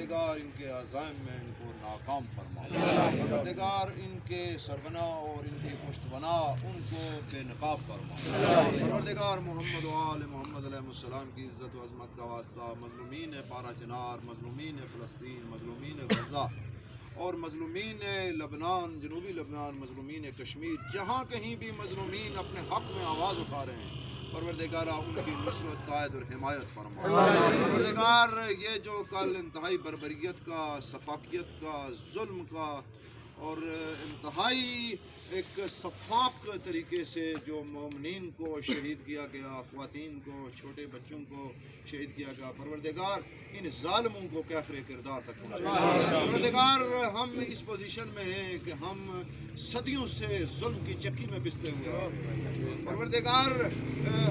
پروردگار ان کے عزائم میں ان کو ناکام فرما، پروردگار ان کے سربنا اور ان کی پشت بنا ان کو بے نقاب فرما، پروردگار محمد و آل محمد علیہ السلام کی عزت و عظمت کا واسطہ مظلومین پارا چنار، مظلومین فلسطین، مظلومین غزہ اور مظلومین لبنان، جنوبی لبنان، مظلومین کشمیر، جہاں کہیں بھی مظلومین اپنے حق میں آواز اٹھا رہے ہیں، پروردگارہ ان کی نصرت، تائید اور حمایت فرما۔ پروردگار یہ جو کل انتہائی بربریت کا، سفاکیت کا، ظلم کا اور انتہائی ایک سفاک طریقے سے جو مومنین کو شہید کیا گیا، خواتین کو، چھوٹے بچوں کو شہید کیا گیا، پروردگار ان ظالموں کو کیفر کردار تک پہنچائے۔ پروردگار ہم اس پوزیشن میں ہیں کہ ہم صدیوں سے ظلم کی چکی میں پستے ہوئے ہیں، پروردگار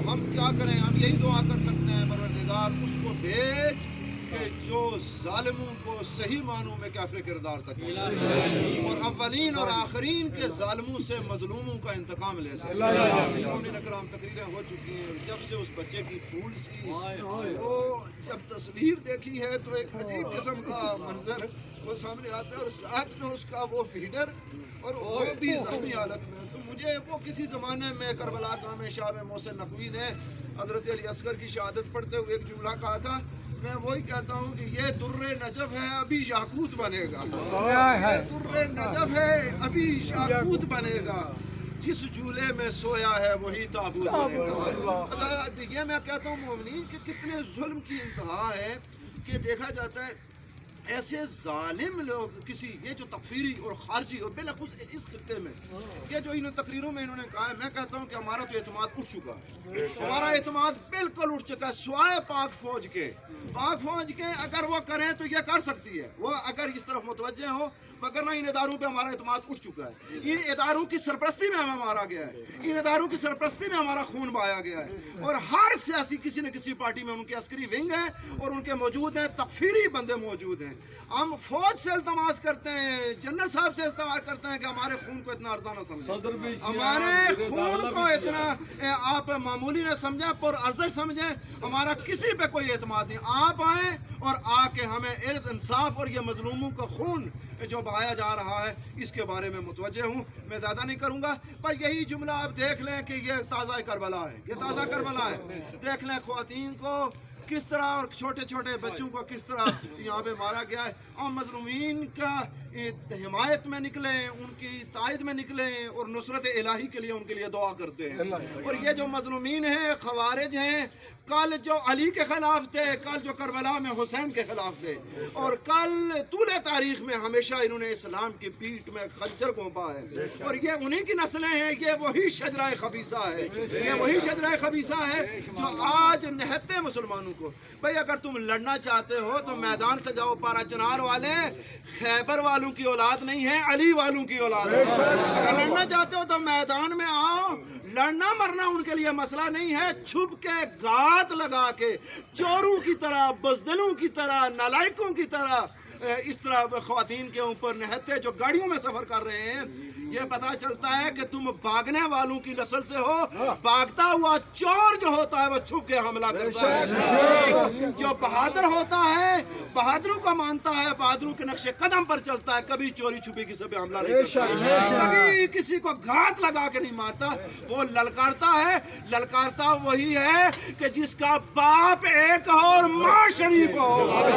ہم کیا کریں؟ ہم یہی دعا کر سکتے ہیں پروردگار اس کو بھیج کہ جو ظالموں کو صحیح معنوں میں کافر کردار تک اور اولین اور آخرین کے ظالموں سے مظلوموں کا انتقام لے سکے۔ انہوں کرام تقریریں ہو چکی ہیں، جب سے اس بچے کی پھول سی وہ جب تصویر دیکھی ہے تو ایک عجیب قسم کا منظر وہ سامنے آتا ہے، اور ساتھ میں اس کا وہ فیڈر اور وہ بھی زخمی حالت میں۔ تو مجھے وہ کسی زمانے میں کربلا کا میں شاہ محسن نقوی نے حضرت علی اصغر کی شہادت پڑھتے ہوئے ایک جملہ کہا تھا، میں وہی کہتا ہوں کہ یہ در نجف ہے ابھی یاقوت بنے گا، یہ در نجف ہے ابھی یاقوت بنے گا، جس جھولے میں سویا ہے وہی تابوت بنے گا۔ یہ میں کہتا ہوں مومنین کہ کتنے ظلم کی انتہا ہے کہ دیکھا جاتا ہے ایسے ظالم لوگ کسی، یہ جو تکفیری اور خارجی اور بالخصوص اس خطے میں یہ جو ان تقریروں میں انہوں نے کہا ہے، میں کہتا ہوں کہ ہمارا تو اعتماد اٹھ چکا ہے، ہمارا اعتماد بالکل اٹھ چکا ہے، سوائے پاک فوج کے۔ پاک فوج کے اگر وہ کریں تو یہ کر سکتی ہے، وہ اگر اس طرف متوجہ ہو، وگرنہ ان اداروں پہ ہمارا اعتماد اٹھ چکا ہے۔ ان اداروں کی سرپرستی میں ہمیں مارا گیا ہے، ان اداروں کی سرپرستی میں ہمارا خون بہایا گیا ہے، اور ہر سیاسی کسی نہ کسی پارٹی میں ان کے عسکری ونگ ہیں اور ان کے موجود ہیں تکفیری بندے موجود ہیں۔ ہم فوج سے التماس کرتے ہیں، جنرل صاحب سے التماس کرتے ہیں کہ ہمارے خون کو اتنا ارزاں نہ سمجھیں، ہمارے خون کو اتنا آپ معمولی نہ سمجھیں، پر ارزش سمجھیں، ہمارا کسی پہ کوئی اعتماد نہیں۔ آپ آئیں اور آ کے ہمیں انصاف اور یہ مظلوموں کا خون جو بہایا جا رہا ہے اس کے بارے میں متوجہ ہوں۔ میں زیادہ نہیں کروں گا، پر یہی جملہ آپ دیکھ لیں کہ یہ تازہ کربلا ہے، یہ تازہ کربلا ہے۔ دیکھ لیں خواتین کو کس طرح اور چھوٹے چھوٹے بچوں کو کس طرح یہاں پہ مارا گیا ہے۔ اور مظلومین کا حمایت میں نکلیں، ان کی تائید میں نکلیں اور نصرت الہی کے لیے ان کے لیے دعا کرتے ہیں۔ اور یہ جو مظلومین ہیں، خوارج ہیں، کل جو علی کے خلاف تھے، کل جو کربلا میں حسین کے خلاف تھے، اور کل طول تاریخ میں ہمیشہ انہوں نے اسلام کی پیٹھ میں خنجر گھونپا ہے، اور یہ انہی کی نسلیں ہیں، یہ وہی شجرہ خبیثہ ہے، یہ وہی شجرہ خبیثہ ہے جو آج نہتے مسلمانوں کو۔ بھئی اگر تم لڑنا چاہتے ہو تو میدان سے جاؤ، پارا چنار والے خیبر والوں کی اولاد نہیں ہے، علی والوں کی اولاد ہے۔ اگر لڑنا چاہتے ہو تو میدان میں آؤ، لڑنا مرنا ان کے لیے مسئلہ نہیں ہے، چھپ کے گھات لگا کے چوروں کی طرح، بزدلوں کی طرح، نالائکوں کی طرح اس طرح خواتین کے اوپر نہتے جو گاڑیوں میں سفر کر رہے ہیں، یہ پتا چلتا ہے کہ تم بھاگنے والوں کی نسل سے ہو۔ بھاگتا ہوا چور جو ہوتا ہے وہ چھپ کے حملہ کرتا ہے، جو بہادر ہوتا ہے بہادروں کو مانتا ہے، بہادروں کے نقش قدم پر چلتا ہے، کبھی چوری چھپی کسی پہ حملہ نہیں کرتا، کبھی کسی کو گھات لگا کے نہیں مارتا، وہ للکارتا ہے۔ للکارتا وہی ہے کہ جس کا باپ ایک ہو اور ماں شریف ہو،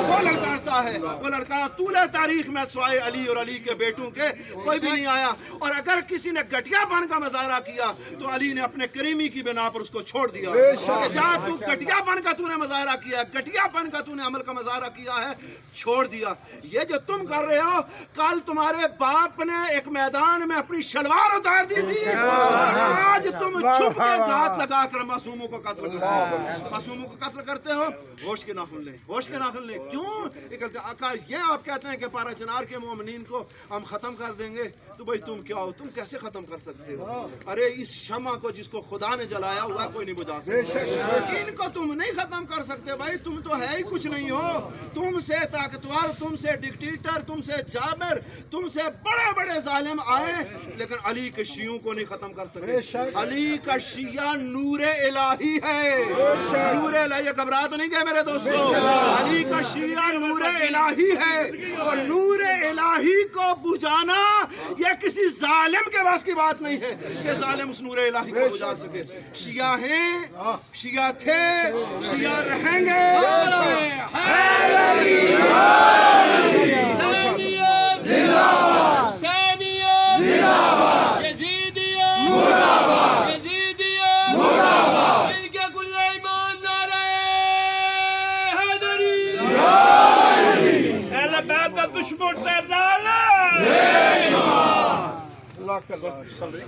وہ للکارتا ہے۔ وہ للکارتا طول تاریخ میں سوائے علی اور علی کے بیٹوں کے کوئی بھی نہیں آیا، اور اگر کسی نے گٹیا پن کا مظاہرہ کیا تو علی نے اپنے کریمی کی بنا پر اس کو چھوڑ دیا کہ جہاں تو گٹیا پن کا تو نے مظاہرہ کیا، گٹیا پن کا تو نے عمل کا مظاہرہ کیا ہے، چھوڑ دیا۔ یہ جو تم کر رہے ہو، کل تمہارے باپ نے ایک میدان میں اپنی شلوار اتار دی تھی، اور آج تم چھپ کے گھات لگا کر معصوموں کو قتل کرتے ہو، معصوموں کو قتل کرتے ہو۔ ہوش کے ناخن لیں، ہوش کے ناخن لیں۔ کیوں یہ آپ کہتے ہیں کہ پارا چنار کے مومنین کو ہم ختم کر دیں گے؟ تو بھائی تم کیا ہو؟ تم کیسے ختم کر سکتے ہو؟ ارے اس شمع کو جس کو خدا نے جلایا ہوا کوئی نہیں بجھا سکتا، ان کو تم نہیں ختم کر سکتے۔ بھائی تم تو ہے ہی کچھ نہیں ہو، تم تم سے طاقتور، تم سے ڈکٹیٹر، تم سے جابر، تم سے بڑے بڑے ظالم آئے، لیکن علی کے شیعوں کو نہیں ختم کر سکے۔ علی کا شیعہ نور الہی ہے، نور الہی۔ گھبرا تو نہیں گئے میرے دوستو؟ علی کا شیعہ نور الہی ہے، اور نور الہی کو بجھانا یہ کسی ظالم کے بس کی بات نہیں ہے کہ ظالم اس نور الہی کو بجھا سکے۔ شیعہ ہیں، شیعہ تھے، شیعہ رہیں گے۔ دشمن